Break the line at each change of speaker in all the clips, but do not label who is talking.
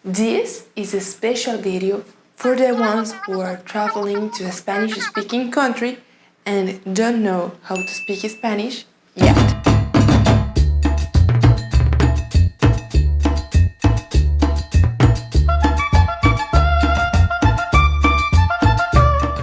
This is a special video for the ones who are traveling to a Spanish-speaking country and don't know how to speak Spanish yet.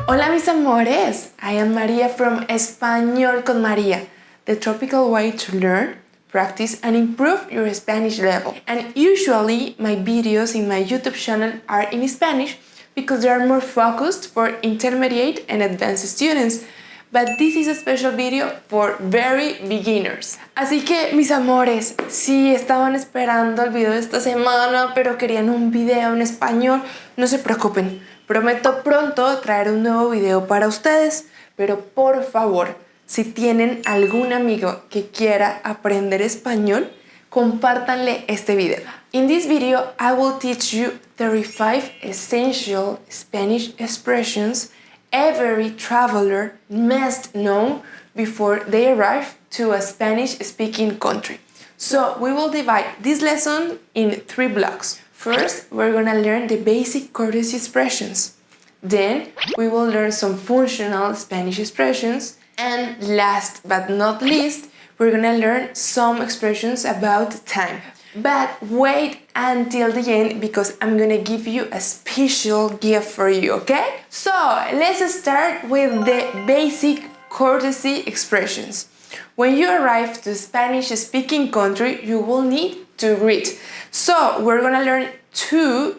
Hola mis amores, I am María from Español con María, the tropical way to learn, practice and improve your Spanish level. And usually my videos in my YouTube channel are in Spanish because they are more focused for intermediate and advanced students. But this is a special video for very beginners. Así que mis amores, si estaban esperando el video de esta semana pero querían un video en español, no se preocupen. Prometo pronto traer un nuevo video para ustedes, pero por favor, si tienen algún amigo que quiera aprender español, compártanle este video. In this video, I will teach you 35 essential Spanish expressions every traveler must know before they arrive to a Spanish-speaking country. So we will divide this lesson in 3 blocks. First, we're gonna learn the basic courtesy expressions. Then, we will learn some functional Spanish expressions. And last but not least, we're gonna learn some expressions about time. But wait until the end because I'm gonna give you a special gift for you, okay? So, let's start with the basic courtesy expressions. When you arrive to a Spanish-speaking country, you will need to greet. So, we're gonna learn two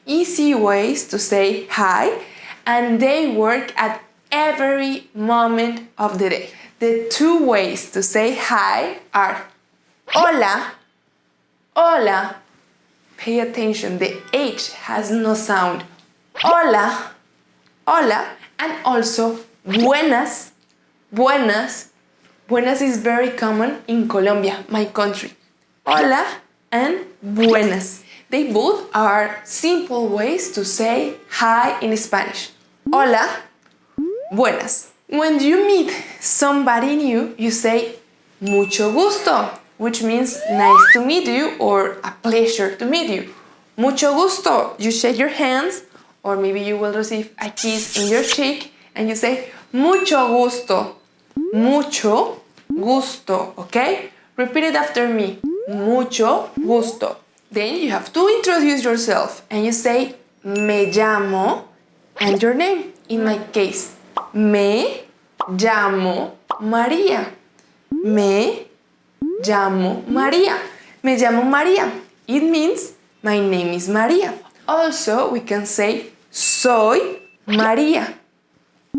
easy ways to say hi, and they work at every moment of the day. The 2 ways to say hi are hola, hola. Pay attention, the H has no sound. Hola, hola, and also buenas, buenas. Buenas is very common in Colombia, my country. Hola and buenas. They both are simple ways to say hi in Spanish. Hola, buenas. When you meet somebody new, you say mucho gusto, which means nice to meet you or a pleasure to meet you. Mucho gusto. You shake your hands, or maybe you will receive a kiss in your cheek, and you say mucho gusto. Mucho gusto, okay? Repeat it after me. Mucho gusto. Then you have to introduce yourself, and you say me llamo and your name. In my case, me llamo María. Me llamo María. Me llamo María. It means my name is María. Also, we can say soy María.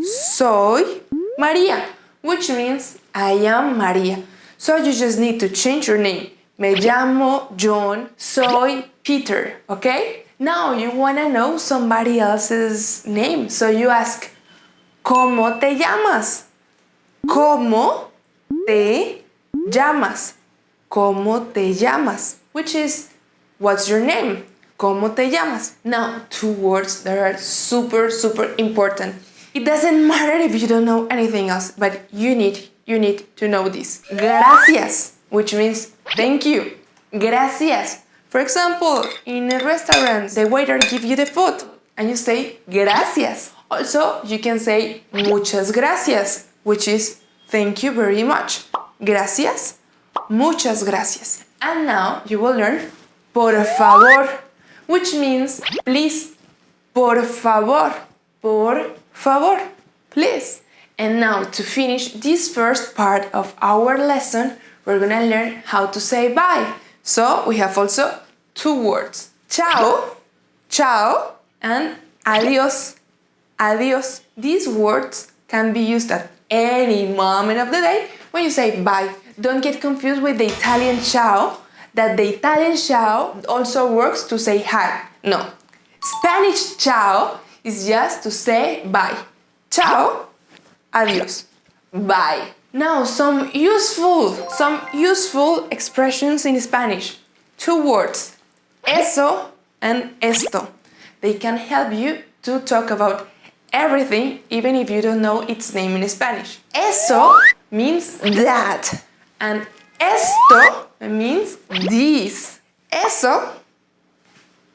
Soy María, which means I am María. So you just need to change your name. Me llamo John. Soy Peter. Okay? Now you wanna know somebody else's name. So you ask, ¿Cómo te llamas? ¿Cómo te llamas? ¿Cómo te llamas? Which is, what's your name? ¿Cómo te llamas? Now, 2 words that are super important. It doesn't matter if you don't know anything else, but you need to know this. Gracias, which means thank you. Gracias. For example, in a restaurant, the waiter gives you the food and you say gracias. Also, you can say muchas gracias, which is thank you very much. Gracias, muchas gracias. And now you will learn por favor, which means please. Por favor, please. And now to finish this first part of our lesson, we're gonna learn how to say bye. So we have also 2 words. Chao, chao, and adios, adios. These words can be used at any moment of the day when you say bye. Don't get confused with the Italian ciao, that the Italian ciao also works to say hi. No. Spanish ciao is just to say bye. Ciao, adios, bye. Now some useful expressions in Spanish. 2 words. Eso and esto. They can help you to talk about everything even if you don't know its name in Spanish. Eso means that and esto means this. Eso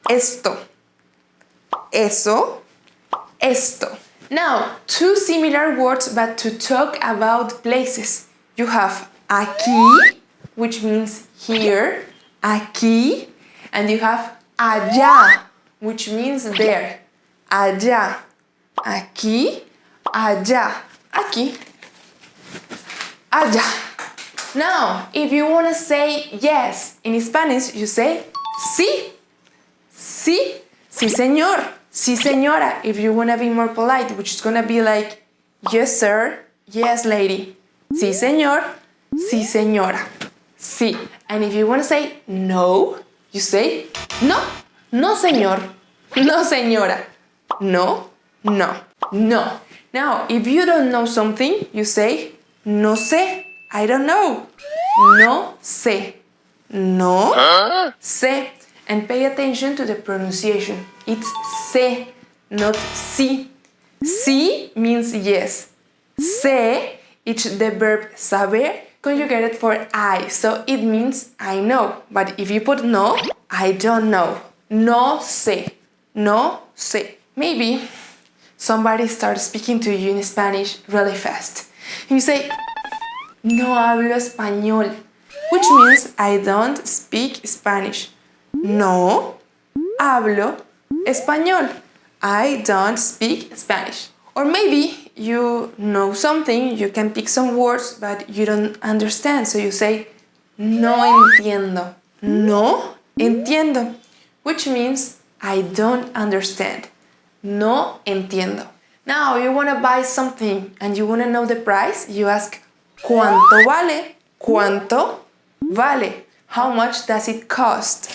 esto, eso, esto. Now, two similar words but to talk about places. You have aquí, which means here, aquí, and you have allá, which means there. Allá, aquí, allá, aquí, allá. Now, if you want to say yes in Spanish, you say sí, sí, sí señor, sí señora. If you want to be more polite, which is going to be like yes sir, yes lady, sí señor, sí señora, sí. And if you want to say no, you say no, no señor, no señora, no, no, no. Now, if you don't know something, you say no sé, I don't know, no sé, no sé. And pay attention to the pronunciation. It's sé, not sí. Sí means yes. Sé, it's the verb saber conjugated for I, so it means I know. But if you put no, I don't know. No sé, no sé. Maybe somebody starts speaking to you in Spanish really fast. And you say, no hablo español, which means I don't speak Spanish. No hablo español. I don't speak Spanish. Or maybe you know something, you can pick some words, but you don't understand. So you say, no entiendo. No entiendo. Which means I don't understand. No entiendo. Now you want to buy something and you want to know the price. You ask, ¿cuánto vale? ¿Cuánto vale? How much does it cost?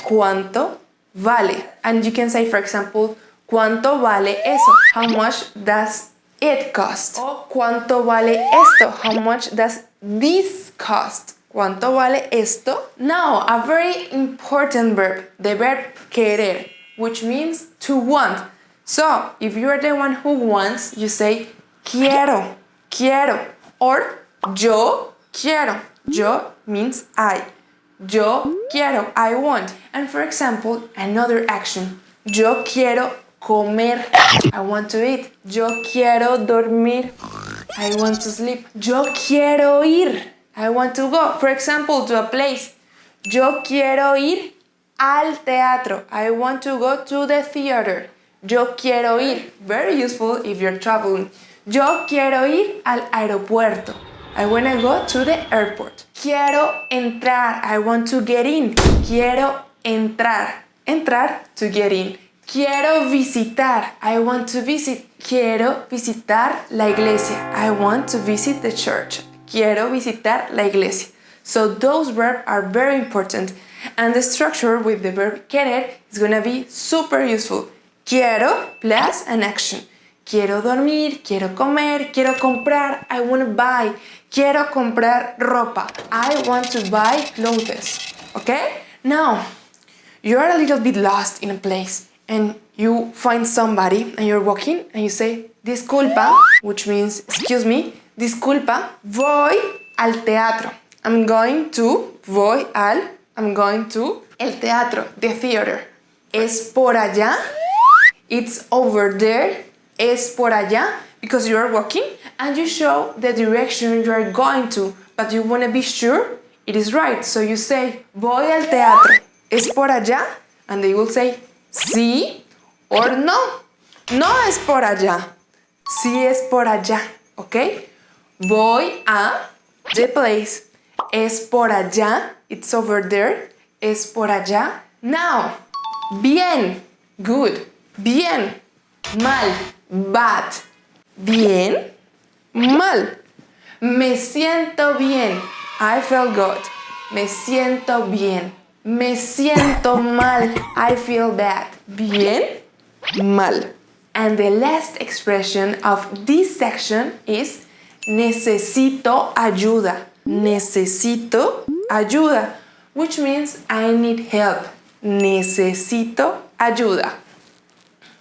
¿Cuánto vale? And you can say, for example, ¿cuánto vale eso? How much does it cost? O ¿cuánto vale esto? How much does this cost? ¿Cuánto vale esto? Now, a very important verb, the verb querer, which means to want. So, if you are the one who wants, you say quiero, quiero, or yo quiero. Yo means I. Yo quiero, I want. And for example, another action. Yo quiero comer, I want to eat. Yo quiero dormir, I want to sleep. Yo quiero ir, I want to go. For example, to a place. Yo quiero ir al teatro, I want to go to the theater. Yo quiero ir, very useful if you're traveling. Yo quiero ir al aeropuerto, I want to go to the airport. Quiero entrar, I want to get in. Quiero entrar, entrar, to get in. Quiero visitar, I want to visit. Quiero visitar la iglesia, I want to visit the church. Quiero visitar la iglesia. So those verbs are very important. And the structure with the verb querer is going to be super useful. Quiero plus an action. Quiero dormir, quiero comer, quiero comprar, I want to buy. Quiero comprar ropa, I want to buy clothes. Okay? Now, you are a little bit lost in a place and you find somebody and you're walking and you say, disculpa, which means, excuse me, disculpa, voy al teatro. I'm going to el teatro, the theater. Es por allá, it's over there, es por allá, because you are walking and you show the direction you are going to, but you want to be sure it is right. So you say, voy al teatro, es por allá, and they will say, sí or no. No es por allá, sí es por allá, okay? Voy a the place, es por allá, it's over there, es por allá. Now, bien, good, bien, mal, bad, bien, mal. Me siento bien, I feel good. Me siento bien. Me siento mal, I feel bad. Bien, mal. And the last expression of this section is necesito ayuda. Necesito ayuda, which means I need help. Necesito ayuda.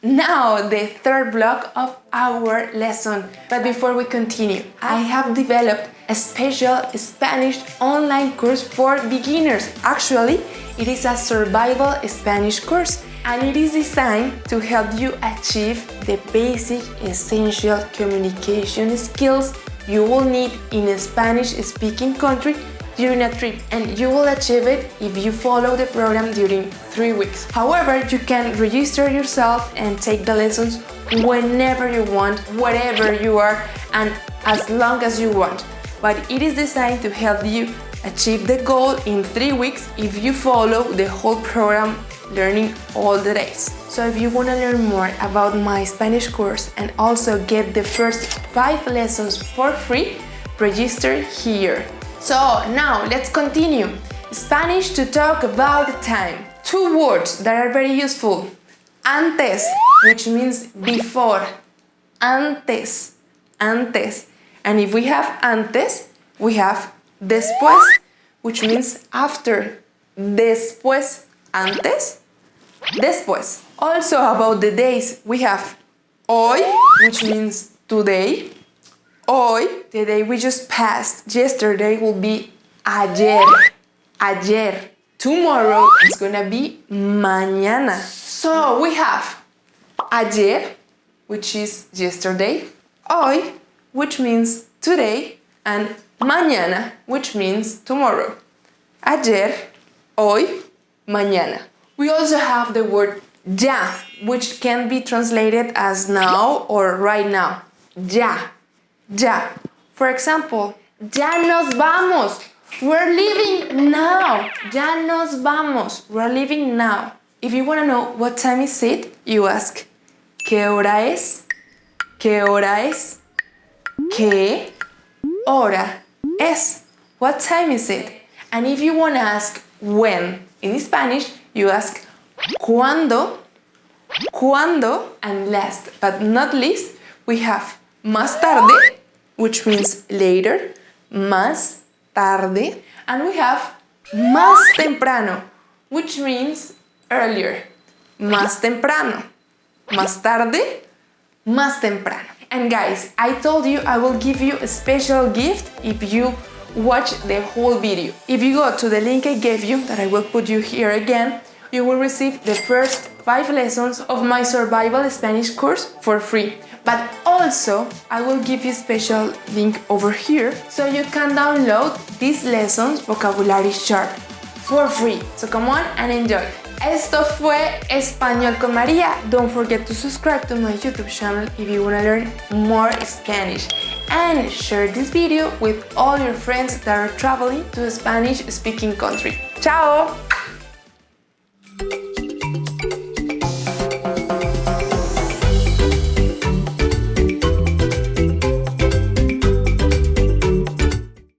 Now, the third block of our lesson. But before we continue, I have developed a special Spanish online course for beginners. Actually, it is a survival Spanish course, and it is designed to help you achieve the basic essential communication skills you will need in a Spanish-speaking country during a trip, and you will achieve it if you follow the program during 3 weeks. However, you can register yourself and take the lessons whenever you want, wherever you are, and as long as you want. But it is designed to help you achieve the goal in 3 weeks if you follow the whole program, learning all the days. So if you want to learn more about my Spanish course and also get the first 5 lessons for free, register here. So now let's continue. Spanish to talk about time. 2 words that are very useful. Antes, which means before. Antes, antes. And if we have antes, we have después, which means after. Después, antes, después. Also about the days, we have hoy, which means today. Hoy, the day we just passed, yesterday will be ayer. Ayer. Tomorrow is gonna be mañana. So we have ayer, which is yesterday, hoy, which means today, and mañana, which means tomorrow. Ayer, hoy, mañana. We also have the word ya, which can be translated as now or right now. Ya. Ya. For example, ya nos vamos. We're leaving now. Ya nos vamos. We're leaving now. If you want to know what time is it, you ask, ¿qué hora es? ¿Qué hora es? ¿Qué hora es? What time is it? And if you want to ask when in Spanish, you ask, ¿cuándo? ¿Cuándo? And last but not least, we have más tarde, which means later, más tarde, and we have más temprano, which means earlier, más temprano, más tarde, más temprano. And guys, I told you I will give you a special gift if you watch the whole video. If you go to the link I gave you, that I will put you here again, you will receive the first 5 lessons of my survival Spanish course for free. But also, I will give you a special link over here so you can download these lessons, vocabulary sharp, for free. So come on and enjoy. Esto fue Español con María. Don't forget to subscribe to my YouTube channel if you want to learn more Spanish. And share this video with all your friends that are traveling to a Spanish-speaking country. Ciao!